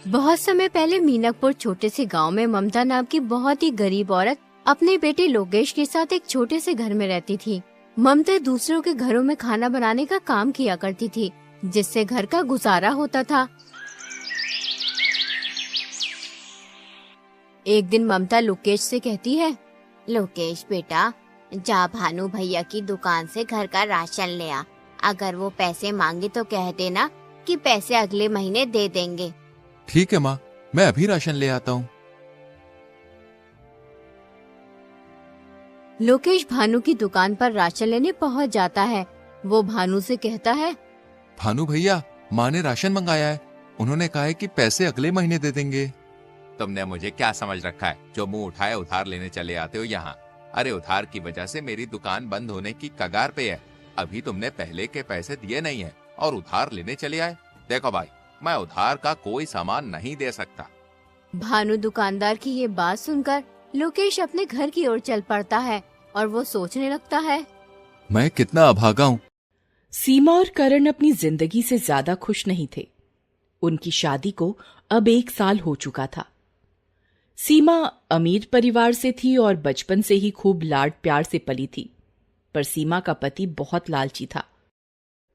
बहुत समय पहले मीनापुर छोटे से गांव में ममता नाम की बहुत ही गरीब औरत अपने बेटे लोकेश के साथ एक छोटे से घर में रहती थी। ममता दूसरों के घरों में खाना बनाने का काम किया करती थी, जिससे घर का गुजारा होता था। एक दिन ममता लोकेश से कहती है, लोकेश बेटा, जा भानु भैया की दुकान से घर का राशन ले आ। अगर वो पैसे मांगे तो कह देना कि पैसे अगले महीने दे देंगे। ठीक है माँ, मैं अभी राशन ले आता हूँ। लोकेश भानु की दुकान पर राशन लेने पहुँच जाता है। वो भानु से कहता है, भानु भैया, माँ ने राशन मंगाया है। उन्होंने कहा है कि पैसे अगले महीने दे देंगे। तुमने मुझे क्या समझ रखा है, जो मुंह उठाए उधार लेने चले आते हो यहाँ। अरे उधार की वजह से मेरी दुकान बंद होने की कगार पे है। अभी तुमने पहले के पैसे दिए नहीं है और उधार लेने चले आए। देखो भाई, मैं उधार का कोई सामान नहीं दे सकता। भानु दुकानदार की ये बात सुनकर लोकेश अपने घर की ओर चल पड़ता है और वो सोचने लगता है, मैं कितना अभागा हूँ। सीमा और करण अपनी जिंदगी से ज्यादा खुश नहीं थे। उनकी शादी को अब 1 साल हो चुका था। सीमा अमीर परिवार से थी और बचपन से ही खूब लाड प्यार से पली थी, पर सीमा का पति बहुत लालची था।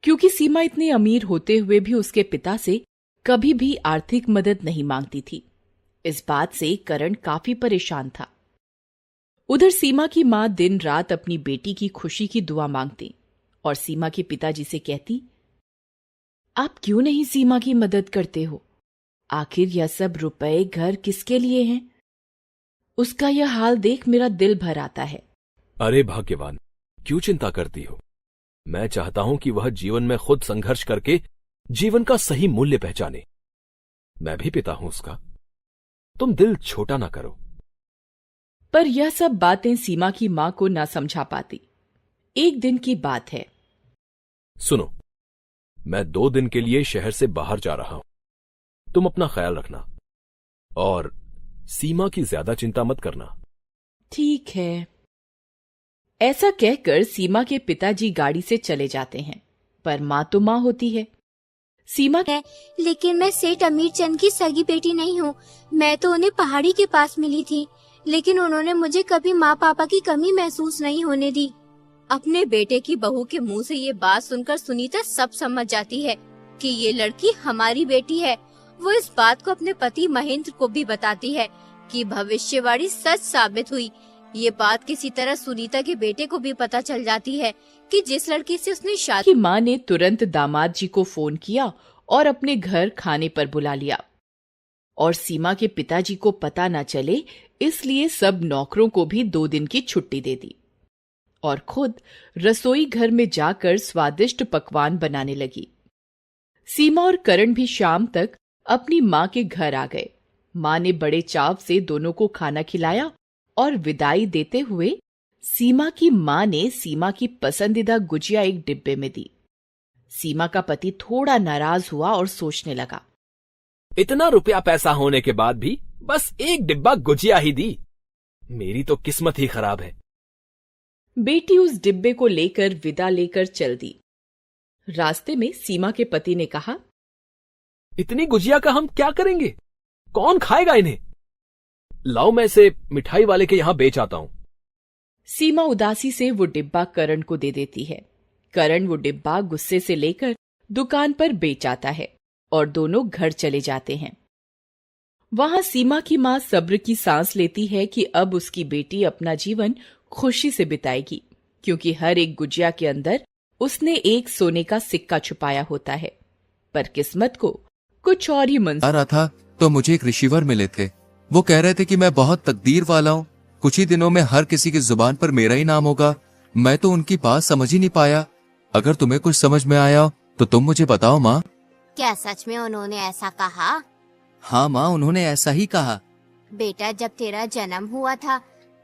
क्योंकि सीमा इतने अमीर होते हुए भी उसके पिता से कभी भी आर्थिक मदद नहीं मांगती थी। इस बात से करण काफी परेशान था। उधर सीमा की मां दिन रात अपनी बेटी की खुशी की दुआ मांगती और सीमा के पिताजी से कहती, आप क्यों नहीं सीमा की मदद करते हो? आखिर यह सब रुपए घर किसके लिए हैं? उसका यह हाल देख मेरा दिल भर आता है। अरे भाग्यवान, क्यों चिंता करती हो? मैं चाहता हूं कि वह जीवन में खुद संघर्ष करके जीवन का सही मूल्य पहचाने। मैं भी पिता हूं उसका। तुम दिल छोटा ना करो। पर यह सब बातें सीमा की मां को ना समझा पाती। एक दिन की बात है। सुनो, मैं 2 दिन के लिए शहर से बाहर जा रहा हूं। तुम अपना ख्याल रखना और सीमा की ज्यादा चिंता मत करना। ठीक है। ऐसा कहकर सीमा के पिताजी गाड़ी से चले जाते हैं, पर मां तो मां होती है। सीमा है, लेकिन मैं सेठ अमीर चंद की सगी बेटी नहीं हूँ। मैं तो उन्हें पहाड़ी के पास मिली थी, लेकिन उन्होंने मुझे कभी माँ पापा की कमी महसूस नहीं होने दी। अपने बेटे की बहू के मुंह से ये बात सुनकर सुनीता सब समझ जाती है कि ये लड़की हमारी बेटी है। वो इस बात को अपने पति महेंद्र को भी बताती है कि भविष्यवाणी सच साबित हुई। ये बात किसी तरह सुनीता के बेटे को भी पता चल जाती है कि जिस लड़की से उसने शादी की मां ने तुरंत दामाद जी को फोन किया और अपने घर खाने पर बुला लिया। और सीमा के पिताजी को पता न चले इसलिए सब नौकरों को भी 2 दिन की छुट्टी दे दी और खुद रसोई घर में जाकर स्वादिष्ट पकवान बनाने लगी। सीमा और करण भी शाम तक अपनी मां के घर आ गए। मां ने बड़े चाव से दोनों को खाना खिलाया और विदाई देते हुए सीमा की मां ने सीमा की पसंदीदा गुजिया एक डिब्बे में दी। सीमा का पति थोड़ा नाराज हुआ और सोचने लगा, इतना रुपया पैसा होने के बाद भी बस 1 डिब्बा गुजिया ही दी। मेरी तो किस्मत ही खराब है। बेटी उस डिब्बे को लेकर विदा लेकर चल दी। रास्ते में सीमा के पति ने कहा, इतनी गुजिया का हम क्या करेंगे? कौन खाएगा इन्हें? लाओ, मैं इसे मिठाई वाले के यहां बेच आता हूं। सीमा उदासी से वो डिब्बा करण को दे देती है। करण वो डिब्बा गुस्से से लेकर दुकान पर बेच आता है और दोनों घर चले जाते हैं। वहां सीमा की मां सब्र की सांस लेती है कि अब उसकी बेटी अपना जीवन खुशी से बिताएगी, क्योंकि हर एक गुजिया के अंदर उसने एक सोने का सिक्का छुपाया होता है। पर किस्मत को कुछ और ही मंजूर आ रहा था तो मुझे एक ऋषिवर मिले थे। वो कह रहे थे कि मैं बहुत तकदीर वाला हूँ, कुछ ही दिनों में हर किसी की जुबान पर मेरा ही नाम होगा। मैं तो उनकी बात समझ ही नहीं पाया। अगर तुम्हें कुछ समझ में आया तो तुम मुझे बताओ माँ। क्या सच में उन्होंने ऐसा कहा? हाँ माँ, उन्होंने ऐसा ही कहा। बेटा, जब तेरा जन्म हुआ था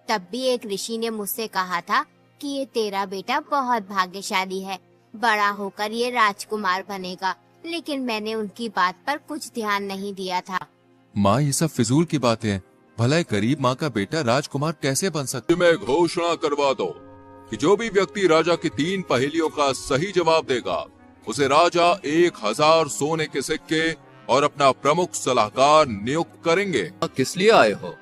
तब भी एक ऋषि ने मुझसे कहा था कि ये तेरा बेटा बहुत भाग्यशाली है, बड़ा होकर ये राजकुमार बनेगा। लेकिन मैंने उनकी बात पर कुछ ध्यान नहीं दिया था। माँ, ये सब फिजूल की बातें हैं। भला एक गरीब माँ का बेटा राजकुमार कैसे बन सकता? मैं घोषणा करवा दो कि जो भी व्यक्ति राजा की 3 पहेलियों का सही जवाब देगा उसे राजा 1000 सोने के सिक्के और अपना प्रमुख सलाहकार नियुक्त करेंगे। किस लिए आए हो?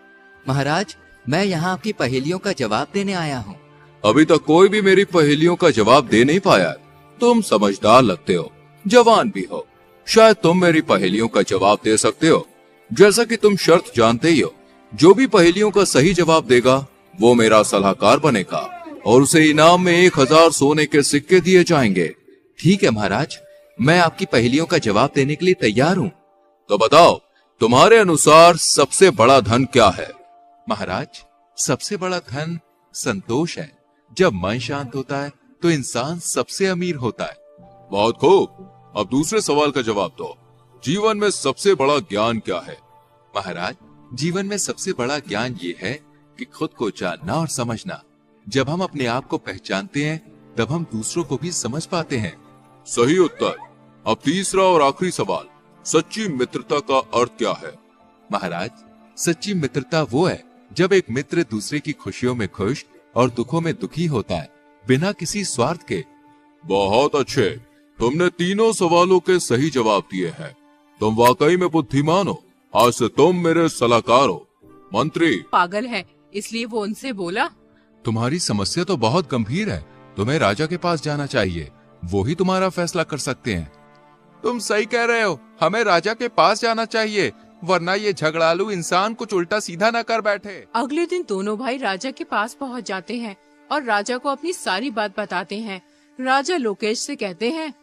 महाराज, मैं यहाँ आपकी पहेलियों का जवाब देने आया हूँ। अभी तक कोई भी मेरी पहेलियों का जवाब दे नहीं पाया। तुम समझदार लगते हो, जवान भी हो, शायद तुम मेरी पहेलियों का जवाब दे सकते हो। जैसा कि तुम शर्त जानते ही हो, जो भी पहेलियों का सही जवाब देगा वो मेरा सलाहकार बनेगा और उसे इनाम में 1000 सोने के सिक्के दिए जाएंगे। ठीक है महाराज, मैं आपकी पहेलियों का जवाब देने के लिए तैयार हूँ। तो बताओ, तुम्हारे अनुसार सबसे बड़ा धन क्या है? महाराज, सबसे बड़ा धन संतोष है। जब मन शांत होता है तो इंसान सबसे अमीर होता है। बहुत खूब। अब दूसरे सवाल का जवाब दो। जीवन में सबसे बड़ा ज्ञान क्या है? महाराज, जीवन में सबसे बड़ा ज्ञान ये है कि खुद को जानना और समझना। जब हम अपने आप को पहचानते हैं तब हम दूसरों को भी समझ पाते हैं। सही उत्तर। अब तीसरा और आखिरी सवाल, सच्ची मित्रता का अर्थ क्या है? महाराज, सच्ची मित्रता वो है जब एक मित्र दूसरे की खुशियों में खुश और दुखों में दुखी होता है, बिना किसी स्वार्थ के। बहुत अच्छे, तुमने तीनों सवालों के सही जवाब दिए हैं। तुम वाकई में बुद्धिमान हो। आज से तुम मेरे सलाहकार हो। मंत्री पागल है, इसलिए वो उनसे बोला, तुम्हारी समस्या तो बहुत गंभीर है, तुम्हें राजा के पास जाना चाहिए, वो ही तुम्हारा फैसला कर सकते हैं। तुम सही कह रहे हो, हमें राजा के पास जाना चाहिए, वरना ये झगड़ालू इंसान कुछ उल्टा सीधा न कर बैठे। अगले दिन दोनों भाई राजा के पास पहुंच जाते हैं और राजा को अपनी सारी बात बताते हैं। राजा लोकेश से कहते हैं,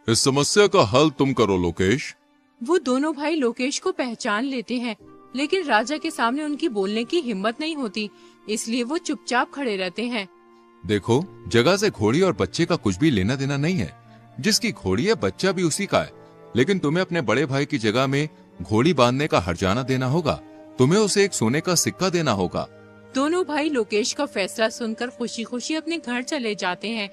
इस समस्या का हल तुम करो लोकेश। वो दोनों भाई लोकेश को पहचान लेते हैं, लेकिन राजा के सामने उनकी बोलने की हिम्मत नहीं होती, इसलिए वो चुपचाप खड़े रहते हैं। देखो, जगह से घोड़ी और बच्चे का कुछ भी लेना देना नहीं है। जिसकी घोड़ी है बच्चा भी उसी का है, लेकिन तुम्हें अपने बड़े भाई की जगह में घोड़ी बांधने का हर्जाना देना होगा। तुम्हें उसे एक सोने का सिक्का देना होगा। दोनों भाई लोकेश का फैसला सुनकर खुशी खुशी अपने घर चले जाते हैं।